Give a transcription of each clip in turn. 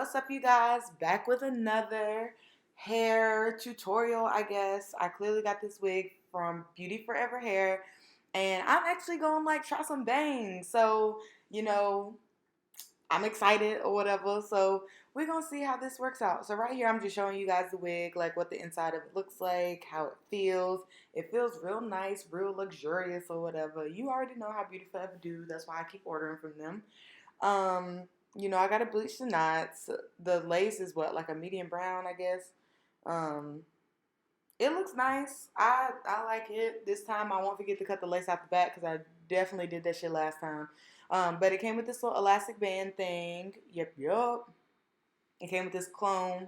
What's up, you guys? Back with another hair tutorial, I guess. I clearly got this wig from Beauty Forever Hair, and I'm actually going to try some bangs. So, you know, I'm excited or whatever. So we're going to see how this works out. So right here, I'm just showing you guys the wig, like what the inside of it looks like, how it feels. It feels real nice, real luxurious or whatever. You already know how Beauty Forever do. That's why I keep ordering from them. I gotta bleach the knots. The lace is what, like a medium brown, I guess. Um, it looks nice. I like it. This time I won't forget to cut the lace out the back because I definitely did that shit last time. But it came with this little elastic band thing. Yep. It came with this comb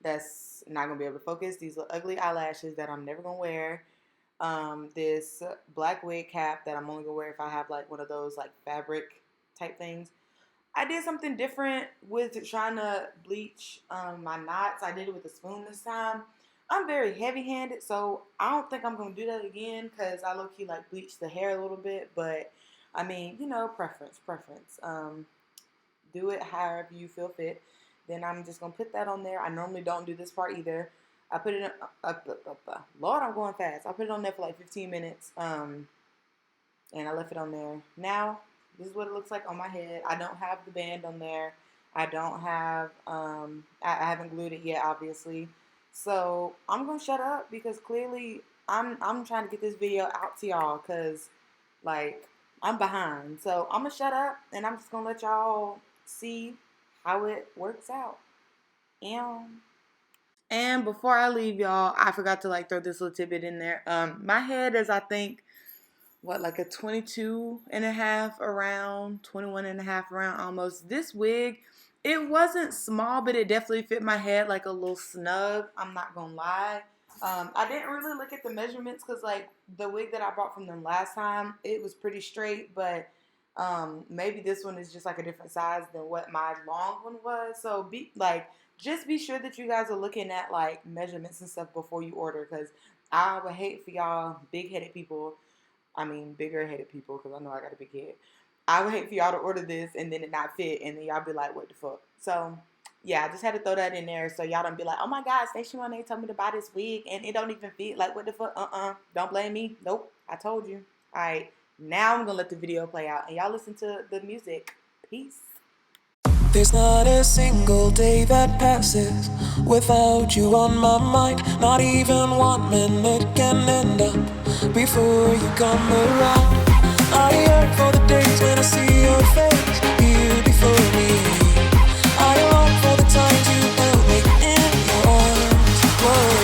that's not gonna be able to focus. These little ugly eyelashes that I'm never gonna wear. This black wig cap that I'm only gonna wear if I have like one of those like fabric type things. I did something different with trying to bleach my knots. I did it with a spoon this time. I'm very heavy-handed, so I don't think I'm gonna do that again because I low-key like bleached the hair a little bit. But I mean, preference. Do it however you feel fit. Then I'm just gonna put that on there. I normally don't do this part either. I put it in, Lord, I'm going fast. I put it on there for like 15 minutes, and I left it on there. Now, this is what it looks like on my head. I don't have the band on there. I don't have, I haven't glued it yet, obviously. So, I'm going to shut up because clearly I'm trying to get this video out to y'all because, like, I'm behind. So, I'm going to shut up and I'm just going to let y'all see how it works out. And before I leave y'all, I forgot to like throw this little tidbit in there. My head is, I think, like a 22 and a half around, 21 and a half around almost. This wig, it wasn't small, but it definitely fit my head like a little snug. I'm not gonna lie. I didn't really look at the measurements because like the wig that I bought from them last time, it was pretty straight, but maybe this one is just like a different size than what my long one was. So just be sure that you guys are looking at like measurements and stuff before you order, because I would hate for y'all big-headed people, bigger-headed people, because I know I got a big head. I would hate for y'all to order this and then it not fit, and then y'all be like, what the fuck? So, yeah, I just had to throw that in there so y'all don't be like, oh my God, Station One, they told me to buy this wig and it don't even fit. Like, what the fuck? Don't blame me. Nope, I told you. All right, now I'm going to let the video play out and y'all listen to the music. Peace. There's not a single day that passes without you on my mind. Not even 1 minute can end up before you come around. I yearn for the days when I see your face here before me. I long for the times you held me in your arms. Whoa.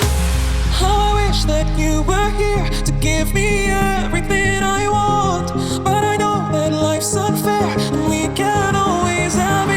How I wish that you were here to give me everything I want. But I know that life's unfair and we can't always have it.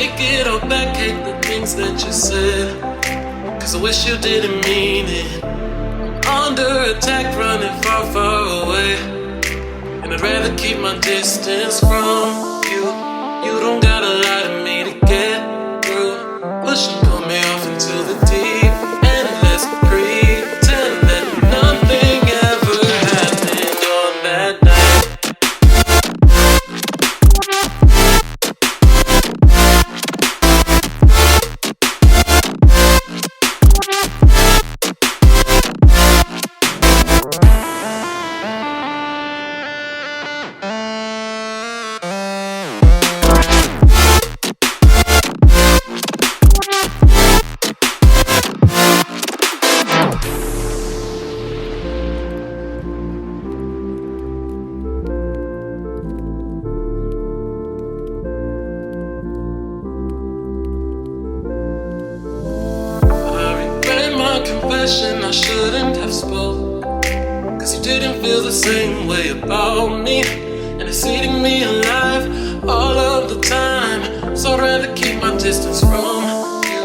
take it all back, hate the things that you said, 'cause I wish you didn't mean it. I'm under attack, running far, far away, and I'd rather keep my distance from you. You don't gotta lie to me to get through. Push and pull me off into the deep end. Let's pretend that nothing ever happened on that night. I shouldn't have spoke, 'cause you didn't feel the same way about me, and it's eating me alive all of the time. So I'd rather keep my distance from you.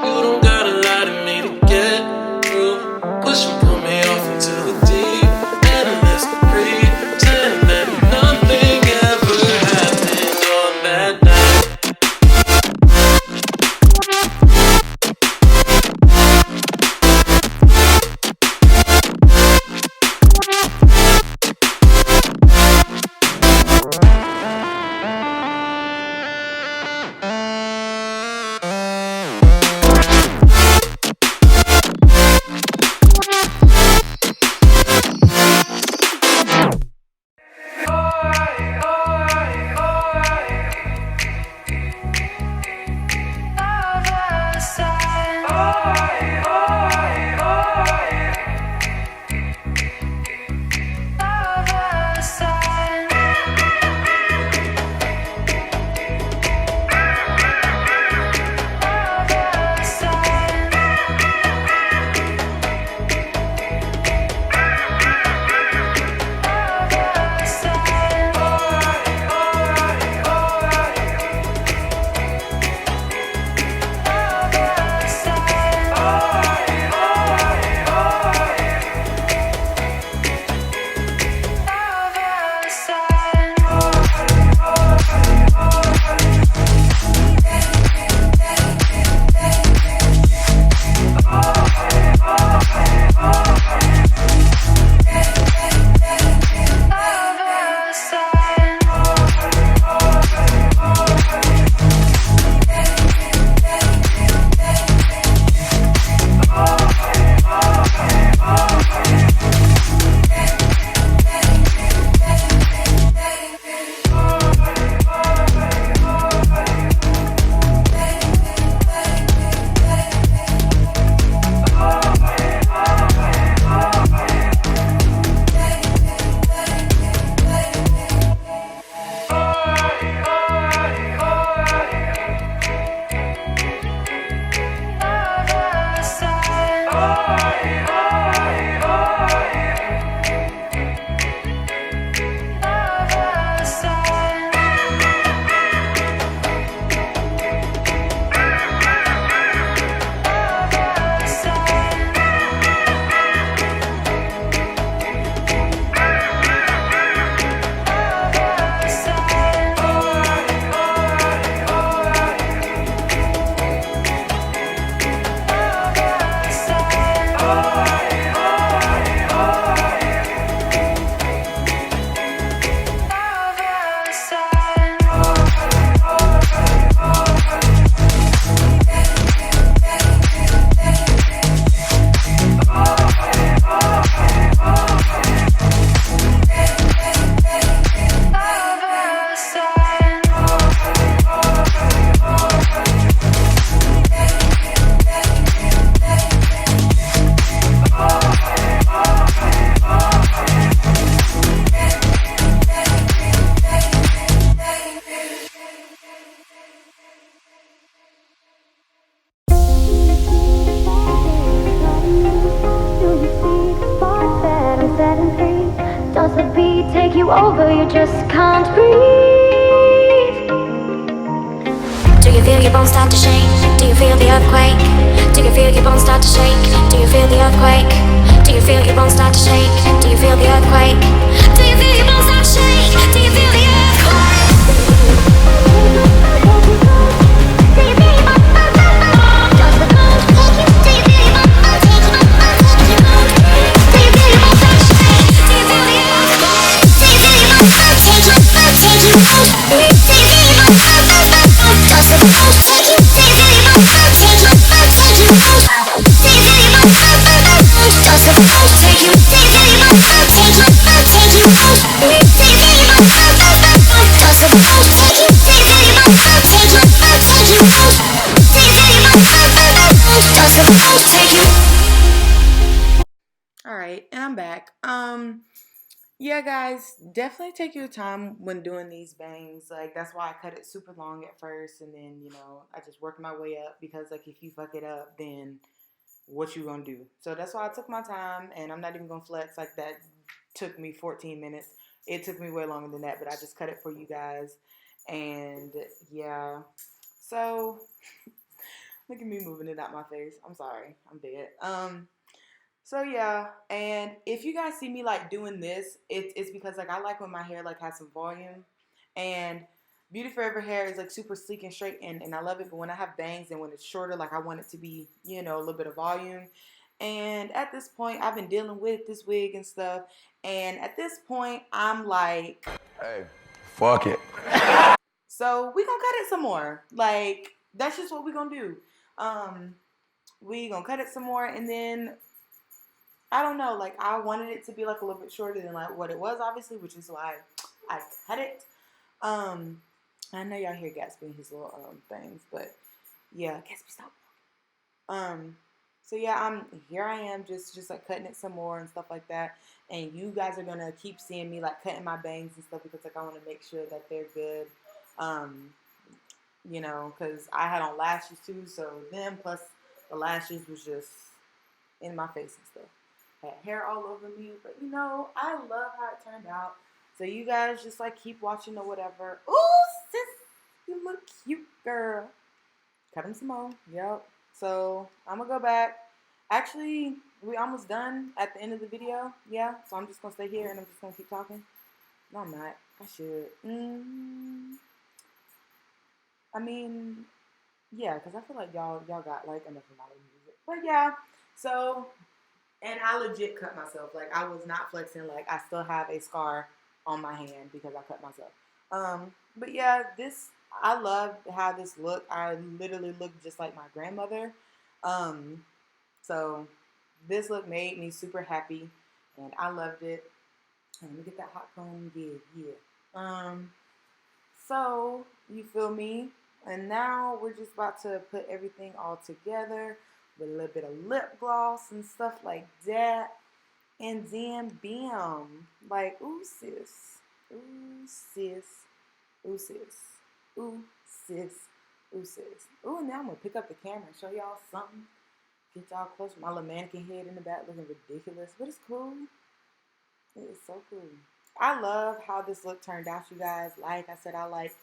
You don't gotta lie to me to get through. Push and pull me off into the deep end. Let's pretend that nothing ever happened on that night. you over, you just can't breathe. Do you feel your bones start to shake? Do you feel the earthquake? Do you feel your bones start to shake? Do you feel the earthquake? Do you feel your bones start to shake? Do you feel the earthquake? Do you feel your bones start to shake? Do you feel the earthquake? Do you feel your bones start to shake? Do you feel your bones start to shake? Do you feel your bones start to shake? Do you feel the earthquake? Do you feel your bones start to shake? Do you feel your bones Alright, and I'm back. Yeah, guys, definitely take your time when doing these bangs. Like, that's why I cut it super long at first, and then, I just worked my way up, because, like, if you fuck it up, then what you gonna do? So that's why I took my time, and I'm not even gonna flex like that took me 14 minutes. It took me way longer than that, but I just cut it for you guys. And yeah, so look at me moving it out my face. I'm sorry, I'm dead. So yeah, and if you guys see me like doing this, it's because like I like when my hair like has some volume, and Beauty Forever hair is like super sleek and straight, and I love it. But when I have bangs and when it's shorter, like I want it to be, a little bit of volume. And at this point, I've been dealing with this wig and stuff, and at this point, I'm like, hey, fuck it. So we gonna cut it some more. Like, that's just what we gonna do. We gonna cut it some more, and then I don't know, like I wanted it to be like a little bit shorter than like what it was, obviously, which is why I cut it. I know y'all hear Gatsby his little things, but yeah, Gatsby, stop. So yeah, I am just like cutting it some more and stuff like that. And you guys are gonna keep seeing me like cutting my bangs and stuff, because like I want to make sure that they're good. Because I had on lashes too, so them plus the lashes was just in my face and stuff. Had hair all over me, but I love how it turned out. So you guys just like keep watching or whatever. Ooh, sis, you look cute, girl. Cut them some more. Yep. So I'm gonna go back. Actually, we almost done at the end of the video. Yeah. So I'm just gonna stay here and I'm just gonna keep talking. No, I'm not. I should. I mean, yeah, because I feel like y'all got like enough of my music. But yeah. So. And I legit cut myself. Like, I was not flexing. Like, I still have a scar on my hand because I cut myself. But yeah, I love how this looked. I literally look just like my grandmother. So this look made me super happy, and I loved it. And let me get that hot comb. Yeah. So, you feel me? And now we're just about to put everything all together with a little bit of lip gloss and stuff like that. And then, bam. Like, ooh, sis. Ooh, sis. Ooh, sis. Ooh, sis. Ooh, sis. Ooh, now I'm going to pick up the camera and show y'all something. Get y'all close. My little mannequin head in the back looking ridiculous. But it's cool. It is so cool. I love how this look turned out, you guys. Like I said, I like,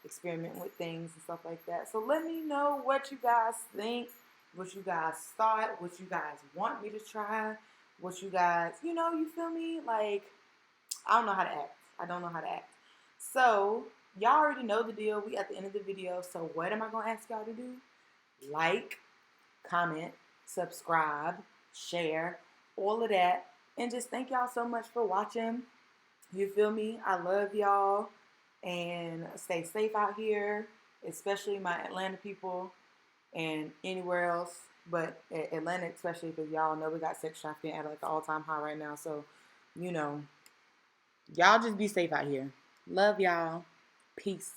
experimenting with things and stuff like that. So let me know what you guys think. What you guys thought, what you guys want me to try, what you guys, you feel me? Like, I don't know how to act. I don't know how to act. So, y'all already know the deal. We at the end of the video. So, what am I going to ask y'all to do? Like, comment, subscribe, share, all of that. And just thank y'all so much for watching. You feel me? I love y'all. And stay safe out here, especially my Atlanta people. And anywhere else, but Atlanta especially, because y'all know we got sex trafficking at like an all-time high right now. So, y'all just be safe out here. Love y'all. Peace.